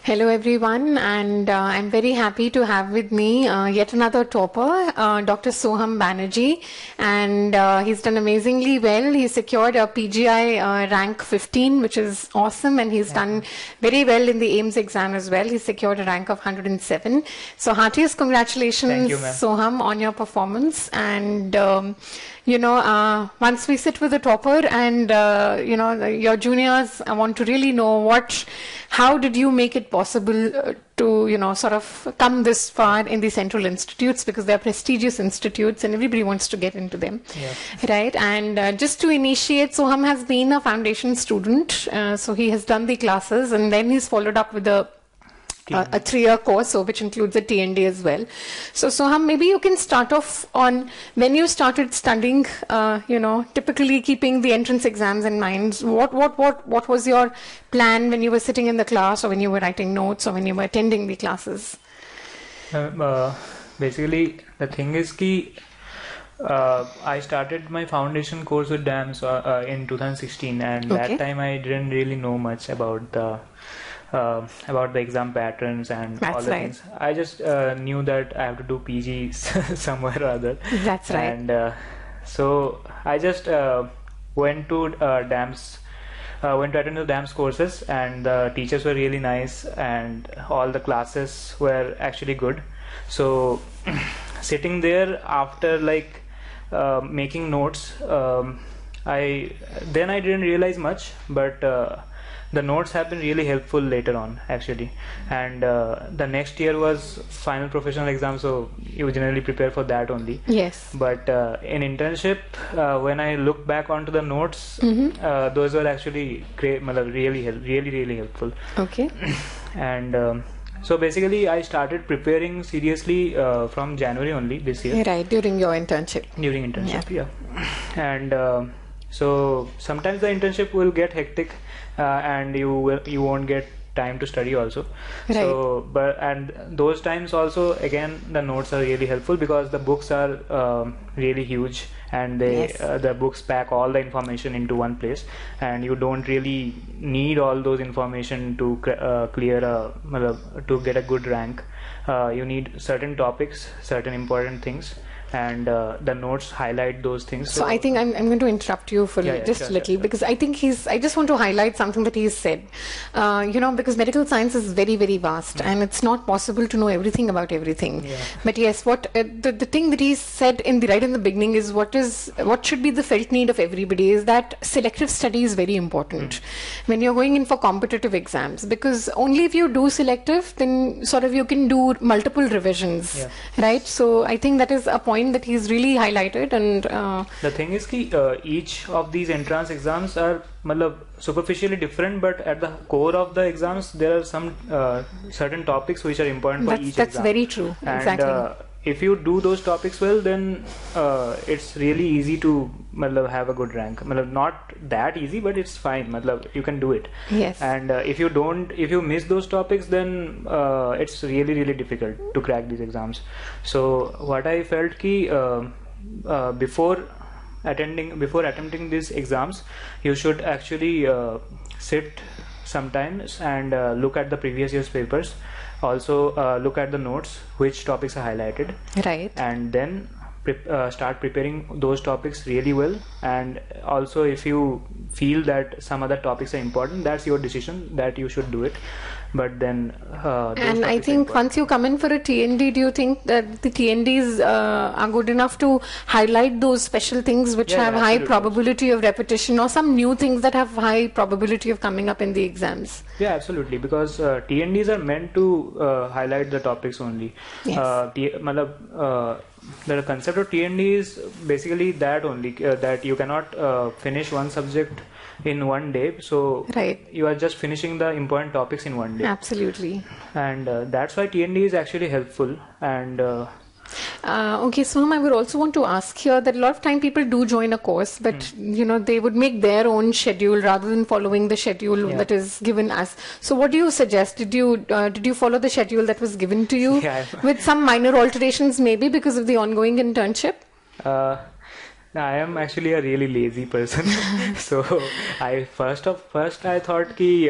Hello everyone, and I'm very happy to have with me yet another topper, Dr.Soham Banerjee, and he's done amazingly well. He secured a PGI Rank-15, which is awesome, and he's done very well in the AIIMS exam as well. He secured a rank of 107. So heartiest congratulations, Thank you, Soham, on your performance. And once we sit with the topper and your juniors, I want to really know how did you make it possible to sort of come this far in the central institutes, because they're prestigious institutes and everybody wants to get into them, right? And just to initiate, Soham has been a foundation student, so he has done the classes and then he's followed up with a 3-year course, which includes a TND as well. So Soham, maybe you can start off on when you started studying, typically keeping the entrance exams in mind. What was your plan when you were sitting in the class, or when you were writing notes, or when you were attending the classes? Basically, the thing is I started my foundation course with DAMS in 2016, and that time I didn't really know much about the exam patterns and all the things. I just knew that I have to do PG somewhere or other. That's right. And so I just went to DAMS, went to attend the DAMS courses, and the teachers were really nice and all the classes were actually good. So sitting there after making notes, I didn't realize much, but the notes have been really helpful later on actually. And the next year was final professional exam, so you generally prepare for that only. Yes. But in internship, when I look back onto the notes, those were actually great, really helpful. Okay. And so basically I started preparing seriously from January only this year. Right, during your internship. During internship, yeah. And so sometimes the internship will get hectic, and you won't get time to study also. Right. So and those times also, again, the notes are really helpful because the books are really huge, and the books pack all the information into one place, and you don't really need all those information to to get a good rank. You need certain topics, certain important things, and the notes highlight those things. So I think I'm going to interrupt you for just a little, because I think I just want to highlight something that he's said. Because medical science is very, very vast, and it's not possible to know everything about everything. Yeah. But yes, the thing that he said right in the beginning is what should be the felt need of everybody is that selective study is very important when you're going in for competitive exams, because only if you do selective, then sort of you can do multiple revisions, right? So I think that is a point that he's really highlighted. And the thing is each of these entrance exams are superficially different, but at the core of the exams there are some certain topics which are important for each exam. That's very true. And exactly. If you do those topics well, then it's really easy to have a good rank. Not that easy, but it's fine. You can do it. Yes. And if you miss those topics, then it's really, really difficult to crack these exams. So what I felt before attempting these exams, you should actually sit sometimes and look at the previous year's papers. Also look at the notes, which topics are highlighted, right, and then start preparing those topics really well. And also, if you feel that some other topics are important, that's your decision that you should do it. But then and I think once you come in for a TND, do you think that the TNDs are good enough to highlight those special things which have high probability of repetition, or some new things that have high probability of coming up in the exams? Yeah, absolutely, because TNDs are meant to highlight the topics only. Yes. The concept of TND is basically that only, that you cannot finish one subject in one day, so you are just finishing the important topics in one day. Absolutely. And that's why TND is actually helpful. And okay, Soham, I would also want to ask here that a lot of time people do join a course, but they would make their own schedule rather than following the schedule that is given us. So what do you suggest? Did you follow the schedule that was given to you with some minor alterations maybe because of the ongoing internship? I am actually a really lazy person. So I first I thought ki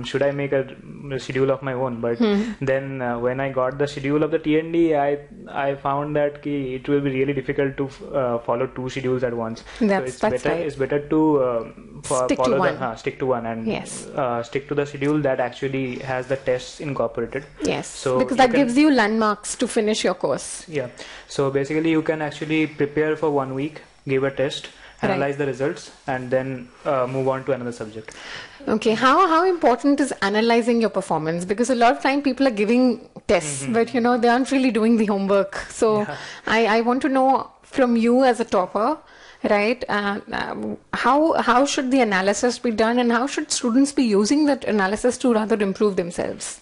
should I make a schedule of my own, but then when I got the schedule of the TND, I found that ki it will be really difficult to follow two schedules at once. That's so it's better to stick to one and stick to the schedule that actually has the tests incorporated. Yes. So because that gives you landmarks to finish your course. Yeah. So basically you can actually prepare for 1 week, give a test, analyze the results, and then move on to another subject. Okay, how important is analyzing your performance? Because a lot of time people are giving tests, but they aren't really doing the homework. So I want to know from you as a topper, right? How should the analysis be done, and how should students be using that analysis to rather improve themselves?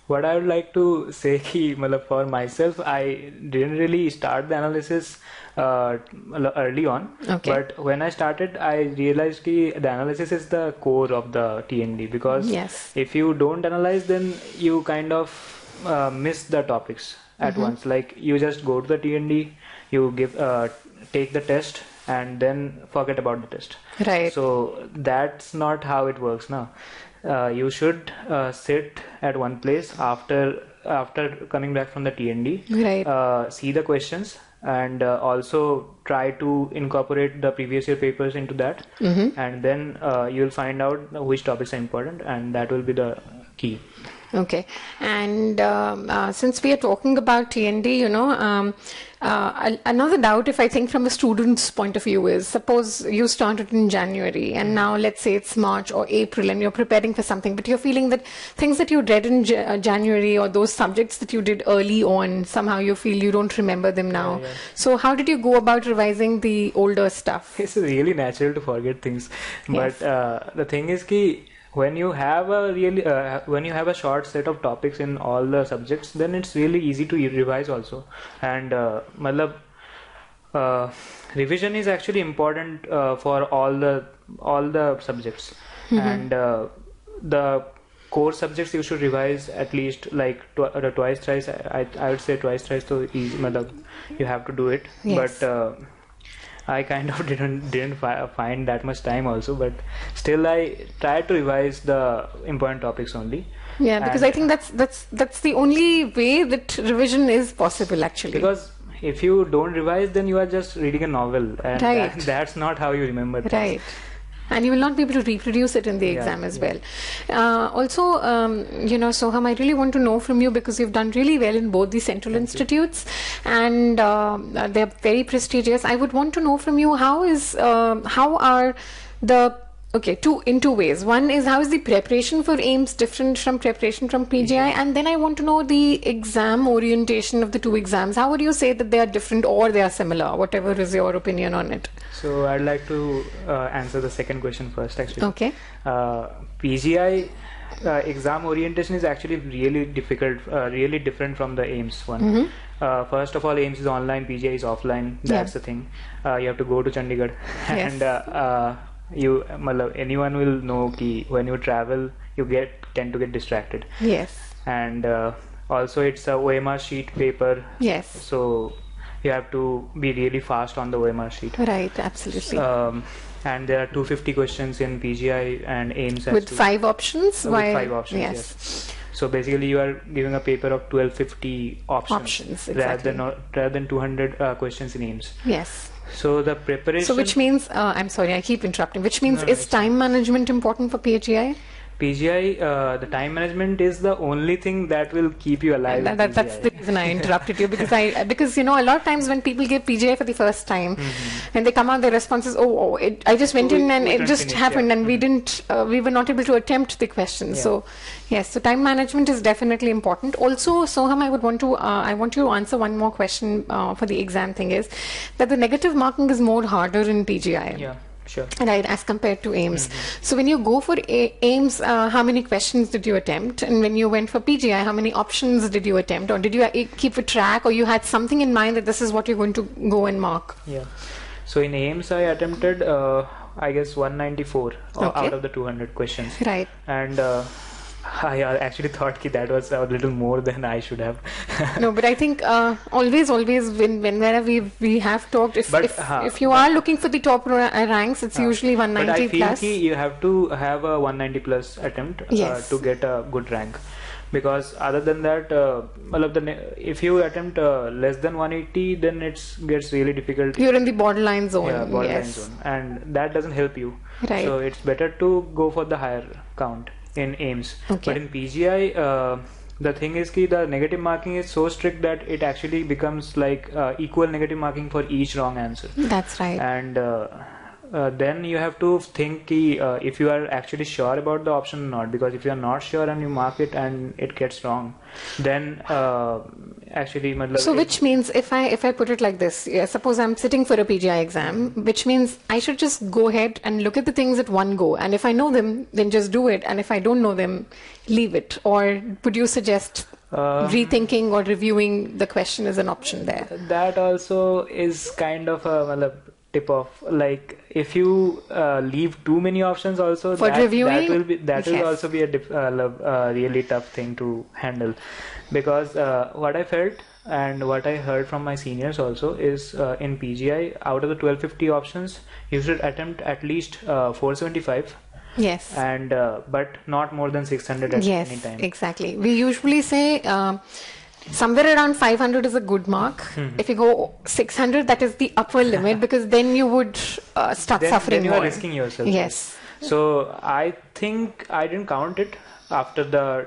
What I would like to say for myself, I didn't really start the analysis early on. Okay. But when I started, I realized the analysis is the core of the TND, because if you don't analyze, then you kind of miss the topics at once. Like you just go to the TND, you take the test, and then forget about the test. Right. So that's not how it works now. You should sit at one place after coming back from the TND, right. See the questions, and also try to incorporate the previous year papers into that, and then you'll find out which topics are important, and that will be the key. Okay, and since we are talking about TND, another doubt, if I think from a student's point of view, is suppose you started in January and now let's say it's March or April and you're preparing for something, but you're feeling that things that you read in January or those subjects that you did early on, somehow you feel you don't remember them now. Yeah. So how did you go about revising the older stuff? It's really natural to forget things, but the thing is ki when you have a short set of topics in all the subjects, then it's really easy to revise also. And revision is actually important for all the subjects, and the core subjects you should revise at least like twice, thrice. I would say twice, thrice. So easy, you have to do it. Yes. But I kind of didn't find that much time also, but still I tried to revise the important topics only. Yeah, because I think that's the only way that revision is possible actually. Because if you don't revise, then you are just reading a novel, and that's not how you remember things. Right. And you will not be able to reproduce it in the exam as well. Also, Soham, I really want to know from you, because you've done really well in both the central institutes, and they're very prestigious. I would want to know from you how are the in two ways. One is, how is the preparation for AIIMS different from preparation from PGI? And then I want to know the exam orientation of the two exams. How would you say that they are different or they are similar? Whatever is your opinion on it. So I'd like to answer the second question first, actually. Okay. PGI exam orientation is actually really difficult, really different from the AIIMS one. First of all, AIIMS is online, PGI is offline. That's the thing. You have to go to Chandigarh. Yes. And anyone will know ki when you travel, you tend to get distracted. Yes. And also it's a OMR sheet paper. Yes. So you have to be really fast on the OMR sheet. Right, absolutely. And there are 250 questions in PGI, and AIIMS with 5 options. With 5 options. Yes. So basically, you are giving a paper of 1250 options exactly. rather than 200 questions in AIIMS. Yes. So the preparation. So which means, I'm sorry, I keep interrupting. Which means, is time management important for PGI? PGI, the time management is the only thing that will keep you alive. That's the reason I interrupted you, because a lot of times when people give PGI for the first time, and they come out, their response is, I just went in and it just happened, and we were not able to attempt the questions. Yeah. So yes, so time management is definitely important. Also, Soham, I want you to answer one more question for the exam thing, is that the negative marking is more harder in PGI. Yeah. Sure. Right, as compared to AIIMS. So when you go for AIIMS, how many questions did you attempt? And when you went for PGI, how many options did you attempt? Or did you keep a track, or you had something in mind that this is what you're going to go and mark? Yeah. So in AIIMS, I attempted, I guess, 194 out of the 200 questions. Right. And I actually thought that was a little more than I should have. No, but I think always whenever we have talked, if you are looking for the top ranks, it's usually 190 but I feel plus. You have to have a 190 plus attempt to get a good rank. Because other than that, if you attempt less than 180, then it gets really difficult. You're in the borderline zone. Yeah, borderline zone, and that doesn't help you. Right. So it's better to go for the higher count in AIIMS. Okay. But in PGI, the thing is the negative marking is so strict that it actually becomes like equal negative marking for each wrong answer. That's right. And then you have to think if you are actually sure about the option or not, because if you are not sure and you mark it and it gets wrong, then actually so which means if I put it like this, suppose I'm sitting for a PGI exam, which means I should just go ahead and look at the things at one go, and if I know them, then just do it, and if I don't know them, leave it. Or would you suggest rethinking or reviewing the question as an option there? That also is kind of a tip off. Like if you leave too many options also for reviewing, will also be a really tough thing to handle, because what I felt and what I heard from my seniors also is in PGI, out of the 1250 options, you should attempt at least 475. Yes. And but not more than 600 at any time. Exactly. We usually say somewhere around 500 is a good mark. If you go 600, that is the upper limit, because then you would start suffering then you more. are risking yourself. Yes. So I think I didn't count it after the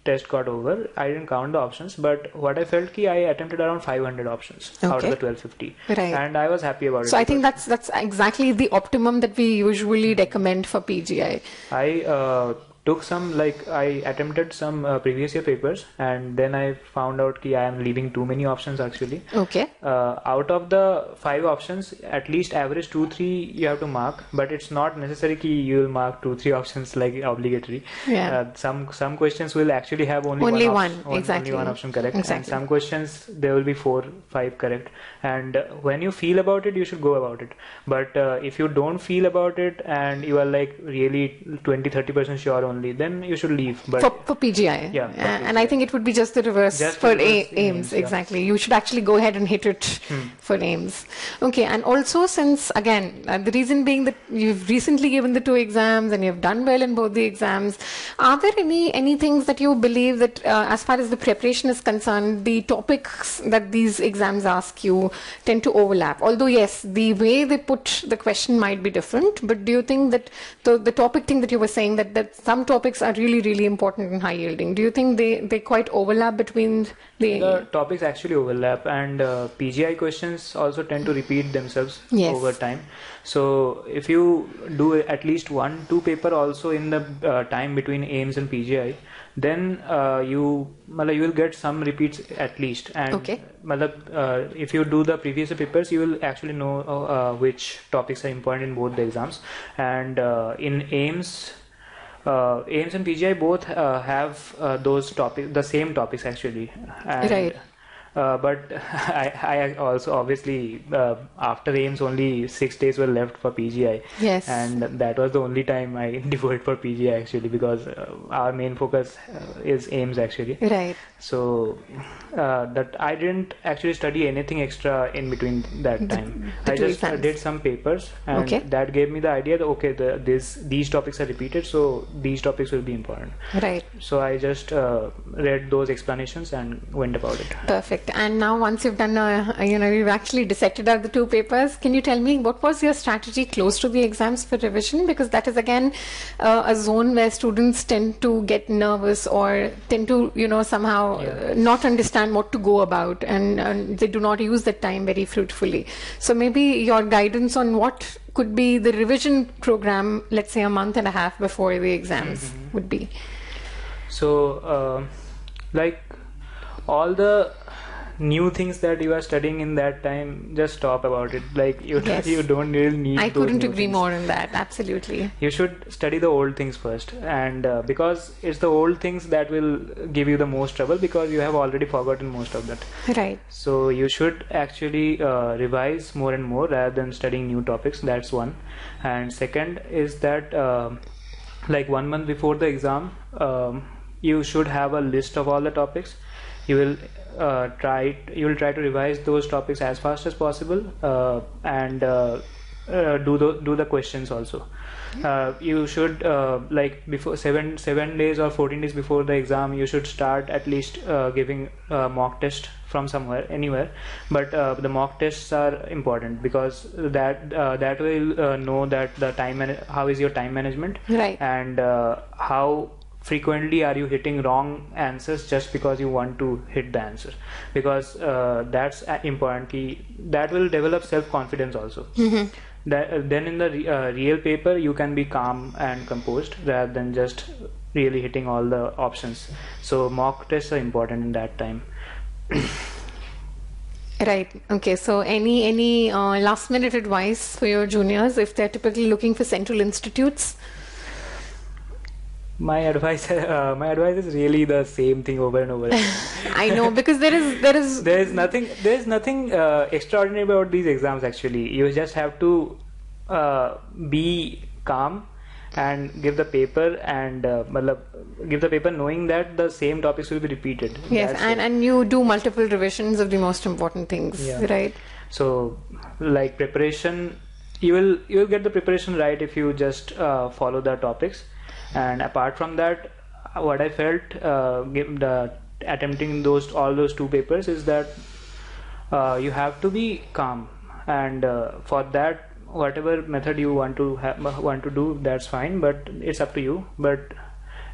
test got over. I didn't count the options, but what I felt I attempted around 500 options out of the 1250. Right. And I was happy about it. So I think that's exactly the optimum that we usually recommend for PGI. I took some, I attempted some previous year papers, and then I found out I am leaving too many options actually. Okay. Out of the 5 options, at least average 2-3 you have to mark, but it's not necessary you will mark 2-3 options like obligatory. Yeah. Some questions will actually have only one option correct. Exactly. And some questions there will be 4-5 correct. And when you feel about it, you should go about it. But if you don't feel about it and you are really 20-30% sure only, then you should leave. But for PGI. Yeah. And I think it would be just the reverse for AIIMS. Exactly. You should actually go ahead and hit it for AIIMS. Okay. And also, since again, the reason being that you've recently given the 2 exams and you've done well in both the exams, are there any things that you believe that as far as the preparation is concerned, the topics that these exams ask you tend to overlap? Although yes, the way they put the question might be different, but do you think that the topic thing that you were saying, that some topics are really, really important in high yielding, do you think they quite overlap between the topics actually overlap, and PGI questions also tend to repeat themselves over time. So if you do at least 1-2 paper also in the time between AIIMS and PGI, then you will get some repeats at least. And if you do the previous papers, you will actually know which topics are important in both the exams. And in AIIMS and PGI both have those topics, the same topics actually. And, right. But I also obviously after AIIMS only 6 days were left for PGI. Yes. And that was the only time I devoted for PGI actually, because our main focus is AIIMS actually. Right. So that I didn't actually study anything extra in between that time. I just did some papers, and that gave me the idea that these topics are repeated, so these topics will be important. Right. So I just read those explanations and went about it. Perfect. And now once you've done, you've actually dissected out the 2 papers, can you tell me what was your strategy close to the exams for revision? Because that is again a zone where students tend to get nervous or tend to, somehow not understand what to go about, and they do not use that time very fruitfully. So maybe your guidance on what could be the revision program, let's say a month and a half before the exams would be. So all the new things that you are studying in that time, just stop about it. You don't really need. I couldn't agree more on that. Absolutely. You should study the old things first, and because it's the old things that will give you the most trouble, because you have already forgotten most of that. Right. So you should actually revise more and more rather than studying new topics. That's one. And second is that like 1 month before the exam, you should have a list of all the topics. You will try to revise those topics as fast as possible, and do the questions also. You should like before 7 days or 14 days before the exam, you should start at least giving mock test from anywhere. But the mock tests are important, because that will know that the how is your time management, right, and how frequently are you hitting wrong answers just because you want to hit the answer, because that's important key. That will develop self-confidence also. Then in the real paper you can be calm and composed rather than just really hitting all the options. So mock tests are important in that time. Right. Okay. So any last minute advice for your juniors if they're typically looking for central institutes? My advice is really the same thing over and over again. I know, because there's nothing extraordinary about these exams. Actually, you just have to be calm and give the paper, and give the paper knowing that the same topics will be repeated. Yes, and you do multiple revisions of the most important things, right? So, like preparation, you will get the preparation right if you just follow the topics. And apart from that, what I felt attempting all those 2 papers is that you have to be calm, and for that, whatever method you want to do, that's fine, but it's up to you. But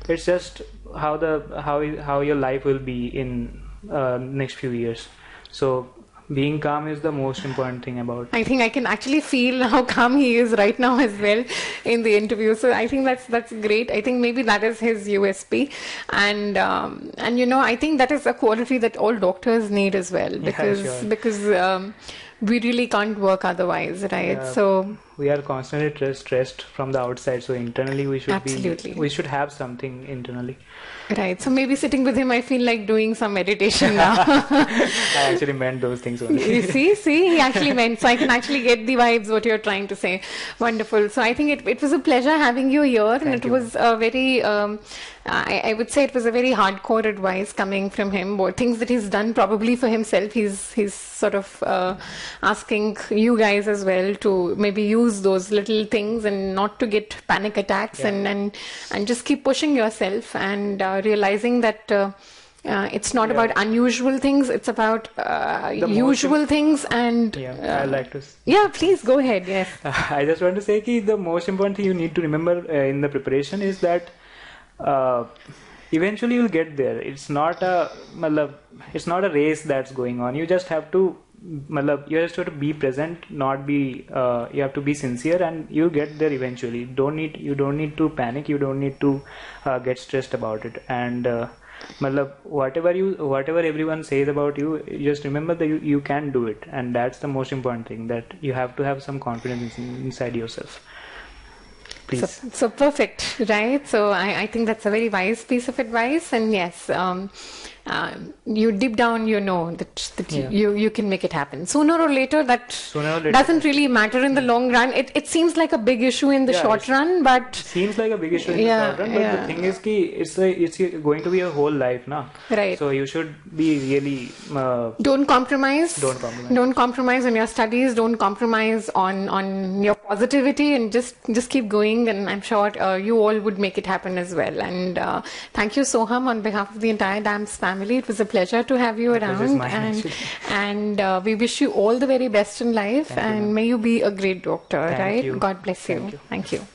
it's just how your life will be in next few years. So being calm is the most important thing about. I think I can actually feel how calm he is right now as well in the interview. So I think that's great. I think maybe that is his USP, and I think that is a quality that all doctors need as well, because we really can't work otherwise, right? Yeah, so we are constantly stressed from the outside, so internally we should have something internally. Right. So maybe sitting with him, I feel like doing some meditation now. I actually meant those things only. You see, he actually meant. So I can actually get the vibes what you're trying to say. Wonderful. So I think it was a pleasure having you here, and it was a very, I would say it was a very hardcore advice coming from him. Things that he's done probably for himself. He's sort of asking you guys as well to maybe use those little things and not to get panic attacks, and just keep pushing yourself, and realizing that it's not about unusual things, it's about usual things. And I like to please go ahead. Yes. I just want to say that the most important thing you need to remember in the preparation is that eventually you'll get there. It's not a race that's going on. You just have to be present, you have to be sincere, and you'll get there eventually. You don't need to panic, you don't need to get stressed about it. And whatever everyone says about you, just remember that you can do it, and that's the most important thing, that you have to have some confidence inside yourself. Please. So perfect, right? So I think that's a very wise piece of advice, and yes, you deep down you know that you can make it happen sooner or later. Doesn't really matter in the long run. It seems like a big issue in the short run, but seems like a big issue in the short run. But the thing is, it's going to be a whole life now. Right. So you should be really don't compromise. Don't compromise on your studies. Don't compromise on your positivity, and just keep going. And I'm sure you all would make it happen as well. And thank you, Soham, on behalf of the entire DAMS family. It was a pleasure to have you around, and we wish you all the very best in life. Thank you, may you be a great doctor. Thank right? You. God bless you. Thank you. Thank you.